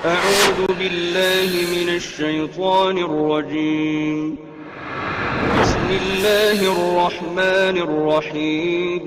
أعوذ بالله من الشيطان الرجيم. بسم الله الرحمن الرحيم.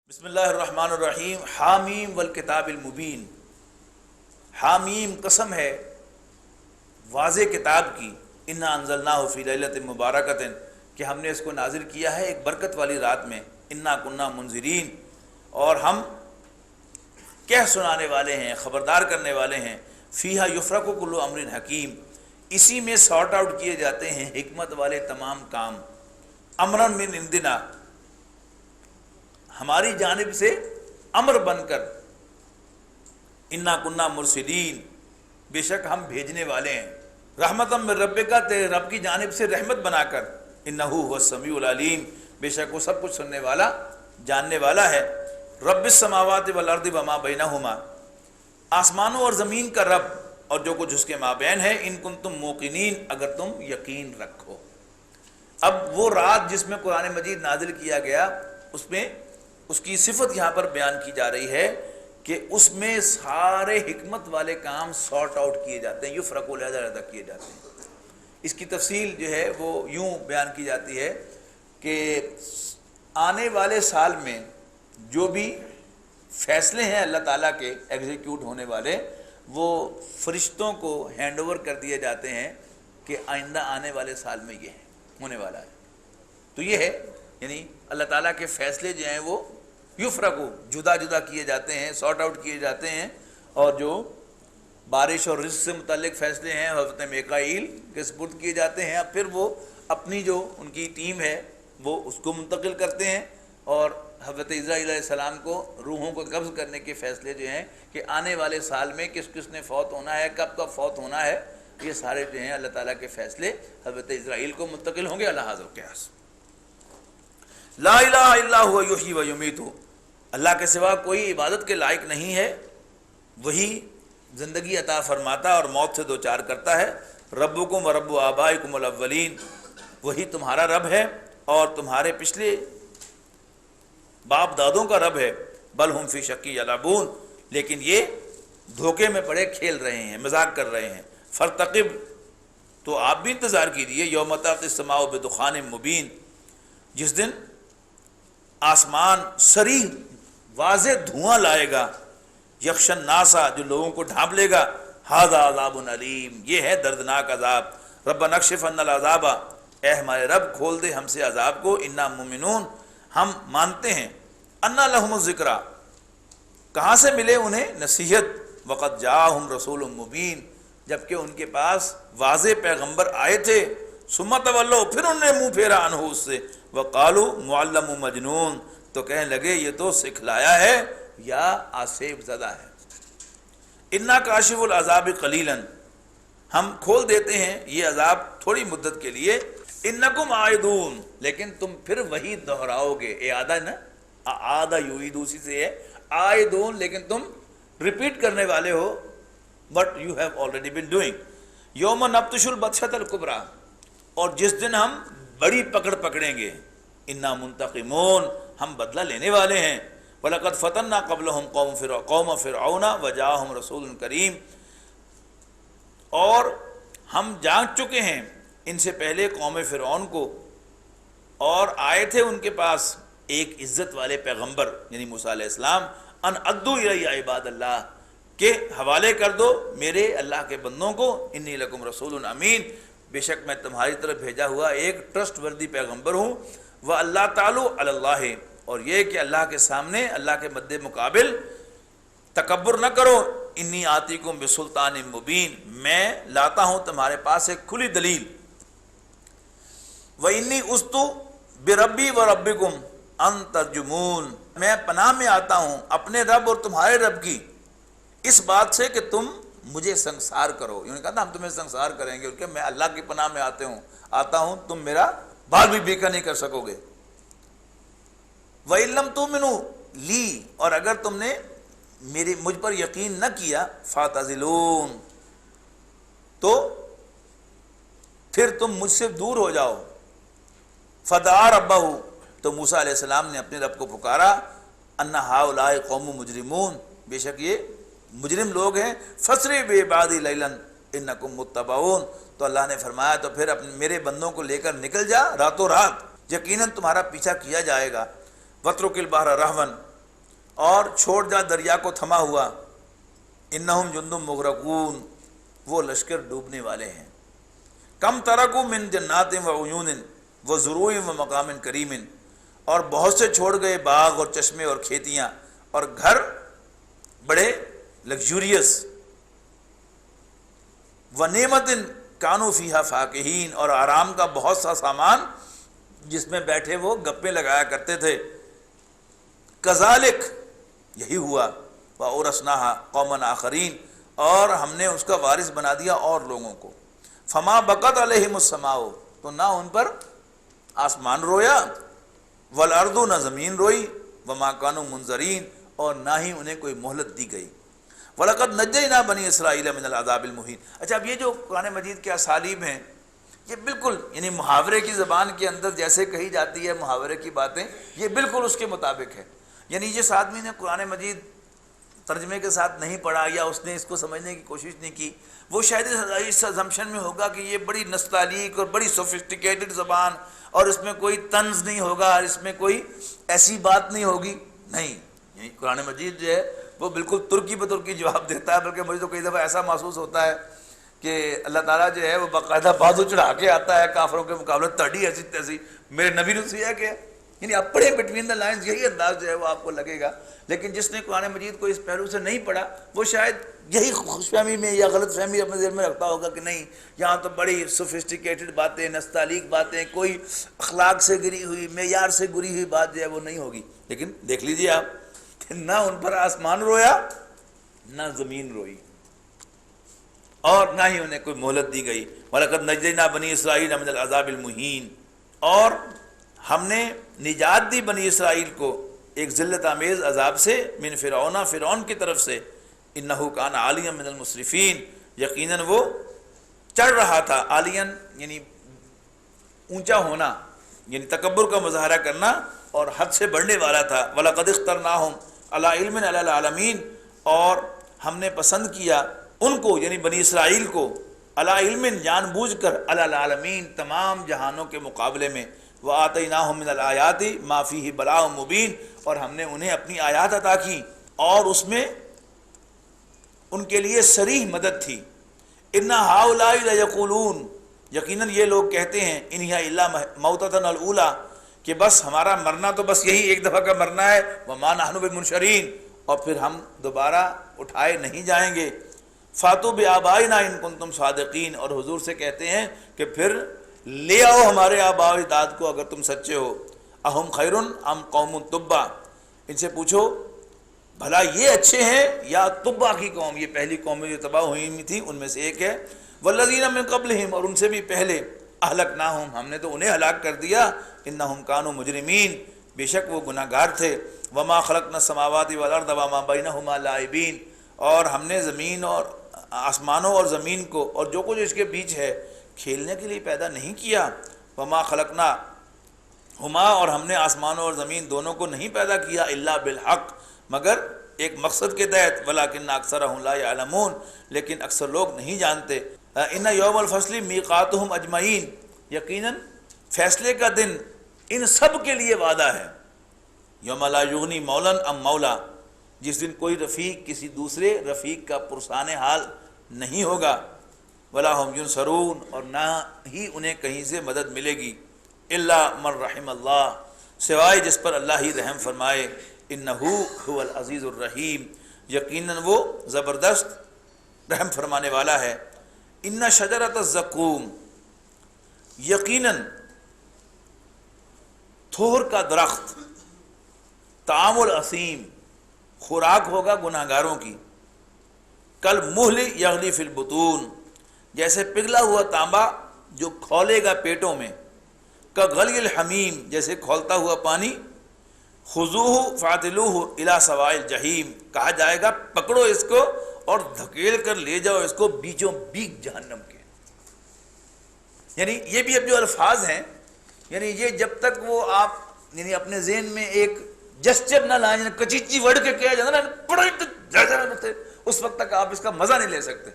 بسم اللہ الرحمن الرحیم. حامیم والکتاب المبین. حامیم قسم ہے واضح کتاب کی. انا انزلناہ فی لیلۃ مبارکۃ کہ ہم نے اس کو نازل کیا ہے ایک برکت والی رات میں. انا کنا منذرین اور ہم کہہ سنانے والے ہیں، خبردار کرنے والے ہیں. فیہا یفرق کل امر حکیم. اسی میں سارٹ آؤٹ کیے جاتے ہیں حکمت والے تمام کام. امرن من عندنا، ہماری جانب سے امر بن کر. انا کننا مرسلین، بے شک ہم بھیجنے والے ہیں. رحمتم من ربک، تیرے رب کی جانب سے رحمت بنا کر. انہ هو السمیع العلیم، بے شک وہ سب کچھ سننے والا جاننے والا ہے. رب السماوات والارض وما بینہما، آسمانوں اور زمین کا رب اور جو کچھ اس کے مابین ہے. ان کنتم موقنین، اگر تم یقین رکھو. اب وہ رات جس میں قرآن مجید نازل کیا گیا، اس میں اس کی صفت یہاں پر بیان کی جا رہی ہے کہ اس میں سارے حکمت والے کام سارٹ آؤٹ کیے جاتے ہیں، یفرق علیحدہ کیے جاتے ہیں. اس کی تفصیل جو ہے وہ یوں بیان کی جاتی ہے کہ آنے والے سال میں جو بھی فیصلے ہیں اللہ تعالیٰ کے ایگزیکیوٹ ہونے والے، وہ فرشتوں کو ہینڈ اوور کر دیے جاتے ہیں کہ آئندہ آنے والے سال میں یہ ہونے والا ہے. تو یہ ہے، یعنی اللہ تعالیٰ کے فیصلے جو ہیں وہ یفرقو، جدا جدا کیے جاتے ہیں، سارٹ آؤٹ کیے جاتے ہیں. اور جو بارش اور رزق سے متعلق فیصلے ہیں حضرت میکائیل کے سپرد کیے جاتے ہیں. اب پھر وہ اپنی جو ان کی ٹیم ہے وہ اس کو منتقل کرتے ہیں، اور حضرت اسرائیل علیہ السلام کو روحوں کو قبض کرنے کے فیصلے جو ہیں کہ آنے والے سال میں کس کس نے فوت ہونا ہے، کب کب فوت ہونا ہے، یہ سارے جو ہیں اللہ تعالیٰ کے فیصلے حضرت اسرائیل کو منتقل ہوں گے. اللہ حاضر قیاس. لا الہ الا هو یحیی و یمیت، اللہ کے سوا کوئی عبادت کے لائق نہیں ہے، وہی زندگی عطا فرماتا اور موت سے دوچار کرتا ہے. ربکم و رب آبائکم الاولین، وہی تمہارا رب ہے اور تمہارے پچھلے باپ دادوں کا رب ہے. بل ہم فی شک یلعبون، لیکن یہ دھوکے میں پڑے کھیل رہے ہیں، مذاق کر رہے ہیں. فرتقب، تو آپ بھی انتظار کیجیے. یوم تأتی السماء بدخان مبین، جس دن آسمان صریح واضح دھواں لائے گا. یخشن ناسا، جو لوگوں کو ڈھانپ لے گا. ھذا عذاب علیم، یہ ہے دردناک عذاب. ربنا اکشف عنا العذاب، اے ہمارے رب کھول دے ہم سے عذاب کو. انا مومنون، ہم مانتے ہیں. انا لہم الذکریٰ، کہاں سے ملے انہیں نصیحت. وقد جاءہم رسول مبین، جبکہ ان کے پاس واضح پیغمبر آئے تھے. ثم تولوا، پھر انہوں نے منہ پھیرا عنہ اس سے. وقالوا معلم مجنون، تو کہنے لگے یہ تو سکھلایا ہے یا آسیب زدہ ہے. انا کاشف العذاب قلیلا، ہم کھول دیتے ہیں یہ عذاب تھوڑی مدت کے لیے. انکم عائدون، لیکن تم پھر وہی دہراؤ گے. اعادہ نا، اعادہ یعید اسی سے ہے. عائدون، لیکن تم ریپیٹ کرنے والے ہو what you have already been doing. یوم نبطش البطشۃ الکبریٰ، اور جس دن ہم بڑی پکڑ پکڑیں گے. انا منتقمون، ہم بدلہ لینے والے ہیں. وَلَقَدْ فَتَنَّا قَبْلَهُمْ قَوْمَ فِرْعَوْنَ وَجَاءَهُمْ رَسُولٌ کریم، اور ہم جانچ چکے ہیں ان سے پہلے قوم فرعون کو، اور آئے تھے ان کے پاس ایک عزت والے پیغمبر یعنی موسیٰ علیہ السلام. ان ادو الی عباد اللہ، کہ حوالے کر دو میرے اللہ کے بندوں کو. انی لکم رسول امین، بے شک میں تمہاری طرف بھیجا ہوا ایک ٹرسٹ وردی پیغمبر ہوں. وَأَلَّا تَعْلُوا عَلَى اللَّهِ، اور یہ کہ اللہ کے سامنے، اللہ کے مد مقابل تکبر نہ کرو. انی آتیکم بسلطان مبین، میں لاتا ہوں تمہارے پاس ایک کھلی دلیل. وَإِنِّي أُسْتُ بِرَبِّي وَرَبِّكُمْ أَن تَرْجُمُونَ، میں پناہ میں آتا ہوں اپنے رب اور تمہارے رب کی اس بات سے کہ تم مجھے سنسار کرو. انہوں نے کہا تھا ہم تمہیں سنسار کریں گے, کہ میں اللہ کی پناہ میں آتا ہوں, تم میرا بال بھی بیکا نہیں کر سکو گے. وَإِن لَّمْ تُؤْمِنُوا لِي, اور اگر تم نے مجھ پر یقین نہ کیا, فَاعْتَزِلُونِ, تو پھر تم مجھ سے دور ہو جاؤ. فَدَعَا رَبَّهُ, تو موسیٰ علیہ السلام نے اپنے رب کو پکارا, اَنَّ هَٰؤُلَاءِ قَوْمٌ مُجْرِمُونَ, بے شک یہ مجرم لوگ ہیں. فَاسْرِ بِعِبَادِي لَيْلًا إِنَّكُمْ مُتَّبَعُونَ, تو اللہ نے فرمایا تو پھر میرے بندوں کو لے کر نکل جا راتوں رات, یقیناً تمہارا پیچھا کیا جائے گا. وَاتْرُكِ الْبَحْرَ رَهْوًا, اور چھوڑ جا دریا کو تھما ہوا. إِنَّهُمْ جُندٌ مُغْرَقُونَ, وہ لشکر ڈوبنے والے ہیں. کم ترکوا من جنات وعیون وزروع ومقام کریم, اور بہت سے چھوڑ گئے باغ اور چشمے اور کھیتیاں اور گھر بڑے لگژوریس. ونعمت کانوا فیہا فاکہین, اور آرام کا بہت سا سامان جس میں بیٹھے وہ گپیں لگایا کرتے تھے. کذالک, یہی ہوا. وَأَوْرَثْنَاهَا قَوْمًا آخَرِينَ, اور ہم نے اس کا وارث بنا دیا اور لوگوں کو. فما بقت علیہم السماء, تو نہ ان پر آسمان رویا, والارض, نہ زمین روئی, وما کانوا منظرین, اور نہ ہی انہیں کوئی مہلت دی گئی. وَلَقَدْ نَجَّيْنَا بَنِي إِسْرَائِيلَ مِنَ الْعَذَابِ الْمُهِينِ. اچھا, اب یہ جو قرآن مجید کے اسالیب ہیں, یہ بالکل یعنی محاورے کی زبان کے اندر جیسے کہی جاتی ہے محاورے کی باتیں, یہ بالکل اس کے مطابق ہے. یعنی جس آدمی نے قرآن مجید ترجمے کے ساتھ نہیں پڑھا یا اس نے اس کو سمجھنے کی کوشش نہیں کی, وہ شاید اس اسمپشن میں ہوگا کہ یہ بڑی نستعلیق اور بڑی سوفسٹیکیٹڈ زبان, اور اس میں کوئی طنز نہیں ہوگا, اور اس میں کوئی ایسی بات نہیں ہوگی. نہیں, یعنی قرآن مجید جو ہے وہ بالکل ترکی بہ ترکی جواب دیتا ہے. بلکہ مجھے تو کئی دفعہ ایسا محسوس ہوتا ہے کہ اللہ تعالیٰ جو ہے وہ باقاعدہ بازو چڑھا کے آتا ہے کافروں کے مقابلے, تڑی ایسی تیسی میرے نبی نے سیا کہ یعنی آپ پڑھیں بٹوین دا لائنز, یہی انداز جو ہے وہ آپ کو لگے گا. لیکن جس نے قرآن مجید کو اس پہلو سے نہیں پڑھا, وہ شاید یہی خوش فہمی میں یا غلط فہمی اپنے ذہن میں رکھتا ہوگا کہ نہیں, یہاں تو بڑی سوفسٹیکیٹڈ باتیں, نستعلیق باتیں, کوئی اخلاق سے گری ہوئی, معیار سے گری ہوئی بات جو ہے وہ نہیں ہوگی. لیکن دیکھ لیجئے آپ کہ نہ ان پر آسمان رویا, نہ زمین روئی, اور نہ ہی انہیں کوئی مہلت دی گئی. وَلَقَدْ نَجَّيْنَا بَنِي إِسْرَائِيلَ مِنَ الْعَذَابِ الْمُهِينِ, اور ہم نے نجات دی بنی اسرائیل کو ایک ذلت آمیز عذاب سے, من فرعون, فرعون کی طرف سے. انہو کان عالیا من المسرفین, یقیناً وہ چڑھ رہا تھا. عالین یعنی اونچا ہونا, یعنی تکبر کا مظاہرہ کرنا, اور حد سے بڑھنے والا تھا. وَلَقَدِ اخْتَرْنَاهُمْ عَلَىٰ عِلْمٍ عَلَى الْعَالَمِينَ, اور ہم نے پسند کیا ان کو یعنی بنی اسرائیل کو, عَلَىٰ عِلْمٍ, جان بوجھ کر, عَلَى الْعَالَمِينَ, تمام جہانوں کے مقابلے میں. وَآتَيْنَاهُمْ مِنَ الْآيَاتِ مَا فِيهِ بَلَاءٌ مُبِينٌ, اور ہم نے انہیں اپنی آیات عطا کی اور اس میں ان کے لیے صریح مدد تھی. اِنَّ هَٰؤُلَاءِ لَيَقُولُونَ, یقیناً یہ لوگ کہتے ہیں, اِنْ هِیَ إِلَّا مَوْتَتُنَا الْأُولَىٰ, کہ بس ہمارا مرنا تو بس یہی ایک دفعہ کا مرنا ہے. وَمَا نَحْنُ بِمُنشَرِينَ, اور پھر ہم دوبارہ اٹھائے نہیں جائیں گے. فَاتُوا بِآبَائِنَا إِن كُنتُمْ صَادِقِينَ, اور حضور سے کہتے ہیں کہ پھر لے آؤ ہمارے آباء و اجداد کو اگر تم سچے ہو. اہم خیرن ام قوم تبا, ان سے پوچھو بھلا یہ اچھے ہیں یا تبا کی قوم, یہ پہلی قوم جو تباہ ہوئی تھی ان میں سے ایک ہے. والذین من قبلہم, اور ان سے بھی پہلے. اہلکناہم, ہم نے تو انہیں ہلاک کر دیا. انہم کانوا مجرمین, بے شک وہ گناہ گار تھے. وما خلقنا السماوات والارض وما بینہما لاعبین, اور ہم نے زمین اور آسمانوں اور زمین کو اور جو کچھ اس کے بیچ ہے کھیلنے کے لیے پیدا نہیں کیا. وما خلقنا ہما, اور ہم نے آسمانوں اور زمین دونوں کو نہیں پیدا کیا, الا بالحق, مگر ایک مقصد کے تحت. ولکن اکثرهم لا یعلمون, لیکن اکثر لوگ نہیں جانتے. ان یوم الفصل میقاتہم اجمعین, یقیناً فیصلے کا دن ان سب کے لیے وعدہ ہے. یوم لا یغنی مولا ام مولا, جس دن کوئی رفیق کسی دوسرے رفیق کا پرسان حال نہیں ہوگا. ولا هم ینصرون, اور نہ ہی انہیں کہیں سے مدد ملے گی. الا من رحم اللہ, سوائے جس پر اللہ ہی رحم فرمائے. انہو هو العزیز الرحیم, یقیناً وہ زبردست رحم فرمانے والا ہے. ان شجرۃ الزقوم, یقیناً تھور کا درخت, طعام الاسیم, خوراک ہوگا گناہ گاروں کی. کل مہل یغلی فی البطون، جیسے پگھلا ہوا تانبا جو کھولے گا پیٹوں میں، کغلی الحمیم، جیسے کھولتا ہوا پانی، خذوہ فاعتلوہ الی سواء الجحیم، کہا جائے گا پکڑو اس کو اور دھکیل کر لے جاؤ اس کو بیچوں بیچ جہنم کے۔ یعنی یہ بھی اب جو الفاظ ہیں، یعنی یہ جب تک وہ آپ یعنی اپنے ذہن میں ایک جسچر نہ لائیں، کچیچی وڑ کے کیا جاتا نا پڑھو، اس وقت تک آپ اس کا مزہ نہیں لے سکتے۔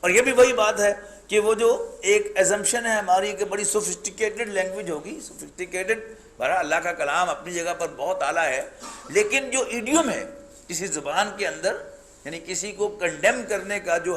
اور یہ بھی وہی بات ہے کہ وہ جو ایک ایزمپشن ہے ہماری کہ بڑی سوفسٹیکیٹڈ لینگویج ہوگی، سوفسٹیکیٹڈ، بہرحال اللہ کا کلام اپنی جگہ پر بہت اعلیٰ ہے، لیکن جو ایڈیوم ہے کسی زبان کے اندر، یعنی کسی کو کنڈیم کرنے کا جو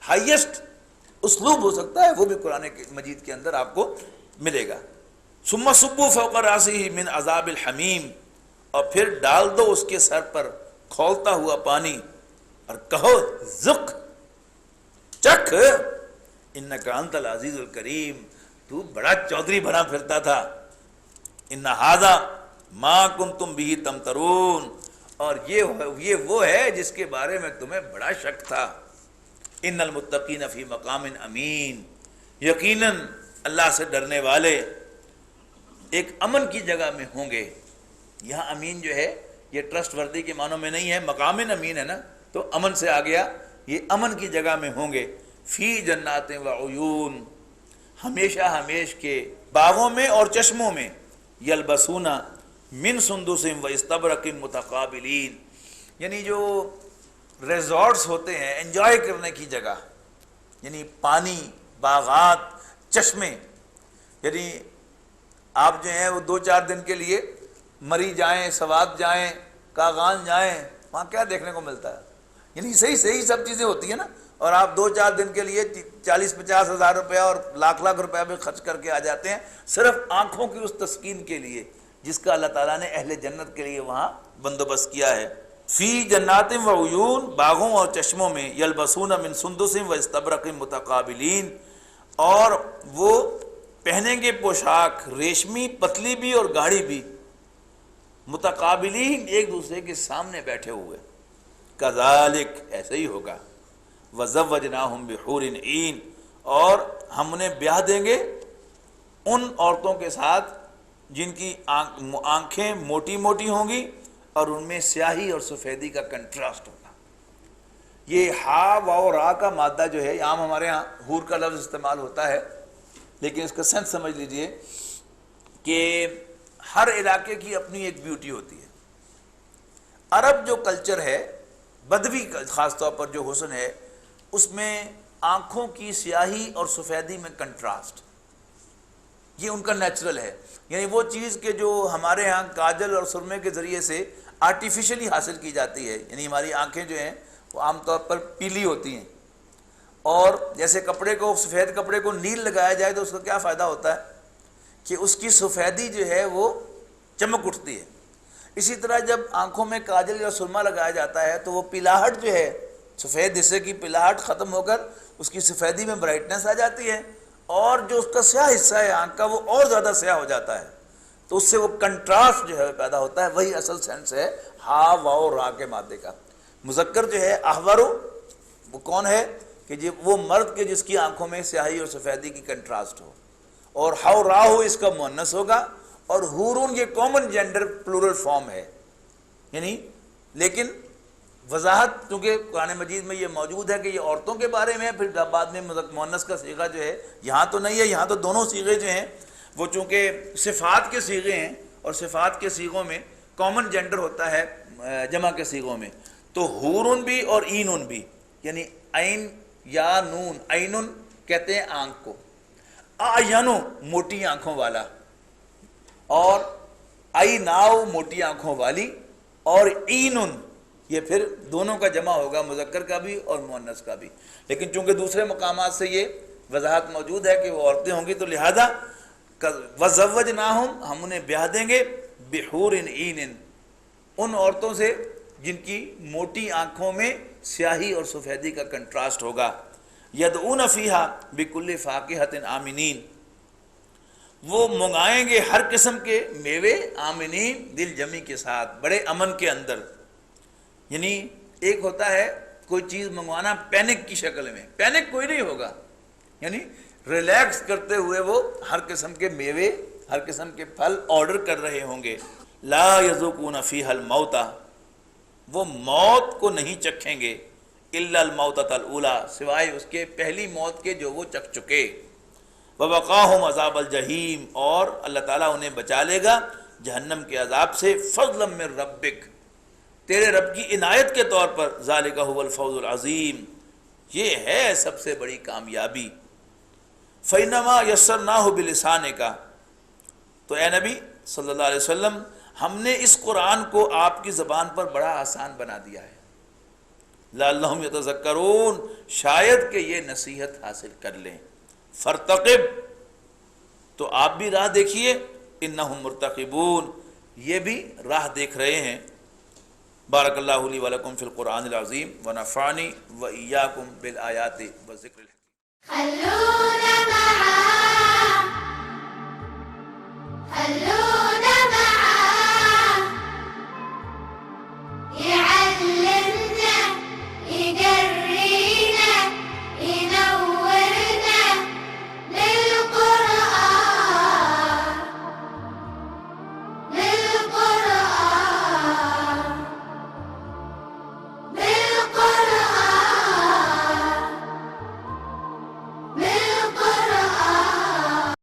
ہائیسٹ اسلوب ہو سکتا ہے، وہ بھی قرآن مجید کے اندر آپ کو ملے گا۔ ثم صبوا فوق راسہ من عذاب الحمیم، اور پھر ڈال دو اس کے سر پر کھولتا ہوا پانی اور کہو ذق، چکھ، انک انت العزیز الکریم، تو بڑا چودھری بنا پھرتا تھا، ان ھذا ما کنتم بہ تمترون، اور یہ وہ ہے جس کے بارے میں تمہیں بڑا شک تھا۔ ان المتقین فی مقام امین، یقیناً اللہ سے ڈرنے والے ایک امن کی جگہ میں ہوں گے۔ یہاں امین جو ہے یہ ٹرسٹ وردی کے معنوں میں نہیں ہے، مقام امین ہے نا، تو امن سے آ گیا، یہ امن کی جگہ میں ہوں گے۔ فی جنات و عیون، ہمیشہ ہمیش کے باغوں میں اور چشموں میں، یلبسون من سندس و استبرق متقابلین، یعنی جو ریزورٹس ہوتے ہیں انجوائے کرنے کی جگہ، یعنی پانی، باغات، چشمے، یعنی آپ جو ہیں وہ 2-4 دن کے لیے مری جائیں، سوات جائیں، کاغان جائیں، وہاں کیا دیکھنے کو ملتا ہے؟ یعنی صحیح سب چیزیں ہوتی ہیں نا، اور آپ 2-4 دن کے لیے 40-50 ہزار روپیہ اور لاکھ روپیہ بھی خرچ کر کے آ جاتے ہیں صرف آنکھوں کی اس تسکین کے لیے جس کا اللہ تعالیٰ نے اہل جنت کے لیے وہاں بندوبست کیا ہے۔ فی جنات و عیون، باغوں اور چشموں میں، یلبسون من سندس و استبرق متقابلین، اور وہ پہنیں گے پوشاک ریشمی، پتلی بھی اور گاڑی بھی، متقابلین، ایک دوسرے کے سامنے بیٹھے ہوئے، کذالک، ایسے ہی ہوگا، وزوجناہم بحور عین، اور ہم انہیں بیاہ دیں گے ان عورتوں کے ساتھ جن کی آنکھیں موٹی موٹی ہوں گی اور ان میں سیاہی اور سفیدی کا کنٹراسٹ ہوگا۔ یہ ہا واو را کا مادہ جو ہے، عام ہمارے ہاں حور کا لفظ استعمال ہوتا ہے، لیکن اس کا سینس سمجھ لیجئے کہ ہر علاقے کی اپنی ایک بیوٹی ہوتی ہے۔ عرب جو کلچر ہے، بدوی خاص طور پر جو حسن ہے، اس میں آنکھوں کی سیاہی اور سفیدی میں کنٹراسٹ، یہ ان کا نیچرل ہے۔ یعنی وہ چیز کہ جو ہمارے ہاں کاجل اور سرمے کے ذریعے سے آرٹیفیشلی حاصل کی جاتی ہے، یعنی ہماری آنکھیں جو ہیں وہ عام طور پر پیلی ہوتی ہیں، اور جیسے کپڑے کو، سفید کپڑے کو نیل لگایا جائے تو اس کا کیا فائدہ ہوتا ہے کہ اس کی سفیدی جو ہے وہ چمک اٹھتی ہے۔ اسی طرح جب آنکھوں میں کاجل یا سرما لگایا جاتا ہے تو وہ پیلاہٹ جو ہے، سفید حصے کی پیلاہٹ ختم ہو کر اس کی سفیدی میں برائٹنس آ جاتی ہے، اور جو اس کا سیاہ حصہ ہے آنکھ کا وہ اور زیادہ سیاہ ہو جاتا ہے، تو اس سے وہ کنٹراسٹ جو ہے پیدا ہوتا ہے۔ وہی اصل سینس ہے ہا واو را کے مادے کا۔ مذکر جو ہے احورو، وہ کون ہے کہ وہ مرد کے جس کی آنکھوں میں سیاہی اور سفیدی کی کنٹراسٹ ہو، اور ہاؤ راہو اس کا مؤنث ہوگا، اور حورون یہ کامن جینڈر پلورل فارم ہے، یعنی لیکن وضاحت چونکہ قرآن مجید میں یہ موجود ہے کہ یہ عورتوں کے بارے میں ہے، پھر بعد میں مؤنث کا صیغہ جو ہے یہاں تو نہیں ہے، یہاں تو دونوں صیغے جو ہیں وہ چونکہ صفات کے صیغے ہیں، اور صفات کے صیغوں میں کامن جینڈر ہوتا ہے جمع کے صیغوں میں، تو حورن بھی اور اینن بھی، یعنی عین یا نون، عینن کہتے ہیں آنکھ کو، آینو موٹی آنکھوں والا، اور عیناؤ موٹی آنکھوں والی، اور اینن یہ پھر دونوں کا جمع ہوگا، مذکر کا بھی اور مؤنث کا بھی، لیکن چونکہ دوسرے مقامات سے یہ وضاحت موجود ہے کہ وہ عورتیں ہوں گی، تو لہذا وزوجناہم، ہم انہیں بیاہ دیں گے بحور عین، ان عورتوں سے جن کی موٹی آنکھوں میں سیاہی اور سفیدی کا کنٹراسٹ ہوگا، یدعون فیہا بکل فاکہۃ آمنین، وہ منگائیں گے ہر قسم کے میوے، آمنین دل جمی کے ساتھ، بڑے امن کے اندر۔ یعنی ایک ہوتا ہے کوئی چیز منگوانا پینک کی شکل میں، پینک کوئی نہیں ہوگا، یعنی ریلیکس کرتے ہوئے وہ ہر قسم کے میوے، ہر قسم کے پھل آرڈر کر رہے ہوں گے۔ لا یذوقون فیہا الموت، وہ موت کو نہیں چکھیں گے، الا الموتۃ الاولی، سوائے اس کے پہلی موت کے جو وہ چکھ چکے۔ ووقاہم عذاب الجحیم، اور اللہ تعالیٰ انہیں بچا لے گا جہنم کے عذاب سے، فضلا من ربک، تیرے رب کی عنایت کے طور پر، ذالک هو الفوز العظیم، یہ ہے سب سے بڑی کامیابی۔ فَإِنَّمَا يَسَّرْنَاهُ بِلِسَانِكَ، تو اے نبی صلی اللہ علیہ وسلم، ہم نے اس قرآن کو آپ کی زبان پر بڑا آسان بنا دیا ہے، لعلہم یتذکرون، شاید کہ یہ نصیحت حاصل کر لیں۔ فارتقب، تو آپ بھی راہ دیکھیے، انہم مرتقبون، یہ بھی راہ دیکھ رہے ہیں۔ بارک اللہ لی ولکم فی القرآن العظیم ونفعنی وإیاکم بالآیات والذکر الحکیم۔